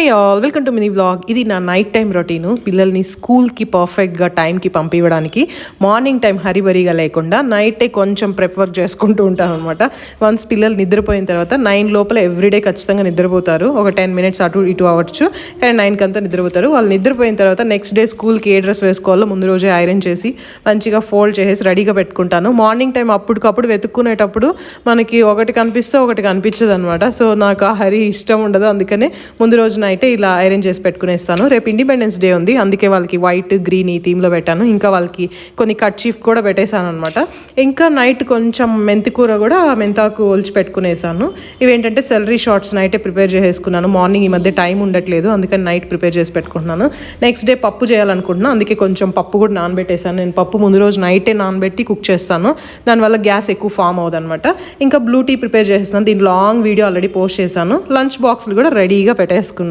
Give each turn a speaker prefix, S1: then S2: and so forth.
S1: Hey all welcome to mini vlog. ఇది నా night time routine. పిల్లల్ని స్కూల్కి పర్ఫెక్ట్గా టైంకి పంపించడానికి మార్నింగ్ టైం హరిబరిగా లేకుండా నైటే కొంచెం ప్రెప్ వర్క్ చేసుకుంటూ ఉంటాను అనమాట. వన్స్ పిల్లలు నిద్రపోయిన తర్వాత 9 లోపల ఎవ్రీడే ఖచ్చితంగా నిద్రపోతారు. ఒక 10 మినిట్స్ అటు ఇటు అవ్వచ్చు, కానీ 9కి అంతా నిద్రపోతారు. వాళ్ళు నిద్రపోయిన తర్వాత నెక్స్ట్ డే స్కూల్కి ఏ డ్రెస్ వేసుకోవాలో ముందు రోజే ఐరన్ చేసి మంచిగా ఫోల్డ్ చేసి రెడీగా పెట్టుకుంటాను. మార్నింగ్ టైం అప్పటికప్పుడు వెతుక్కునేటప్పుడు మనకి ఒకటి కనిపిస్తే ఒకటి కనిపించదు అనమాట. సో నాకు ఆ హరి ఇష్టం ఉండదు, అందుకనే ముందు రోజు నైటే ఇలా ఐరన్ చేసి పెట్టుకునేస్తాను. రేపు ఇండిపెండెన్స్ డే ఉంది, అందుకే వాళ్ళకి వైట్ గ్రీన్ ఈ థీమ్లో పెట్టాను. ఇంకా వాళ్ళకి కొన్ని కట్ చీఫ్ కూడా పెట్టేశాను అనమాట. ఇంకా నైట్ కొంచెం మెంతికూర కూడా మెంతాకు ఒలిచి పెట్టుకునేసాను. ఇవేంటంటే సెలరీ షార్ట్స్ నైటే ప్రిపేర్ చేసేసుకున్నాను. మార్నింగ్ ఈ మధ్య టైం ఉండట్లేదు, అందుకని నైట్ ప్రిపేర్ చేసి పెట్టుకుంటున్నాను. నెక్స్ట్ డే పప్పు చేయాలనుకుంటున్నాను, అందుకే కొంచెం పప్పు కూడా నానబెట్టేసాను. నేను పప్పు ముందు రోజు నైటే నానబెట్టి కుక్ చేస్తాను, దానివల్ల గ్యాస్ ఎక్కువ ఫామ్ అవుతుంది అనమాట. ఇంకా బ్లూ టీ ప్రిపేర్ చేసేస్తాను. దీని లాంగ్ వీడియో ఆల్రెడీ పోస్ట్ చేశాను. లంచ్ బాక్స్లు కూడా రెడీగా పెట్టేసుకున్నాను.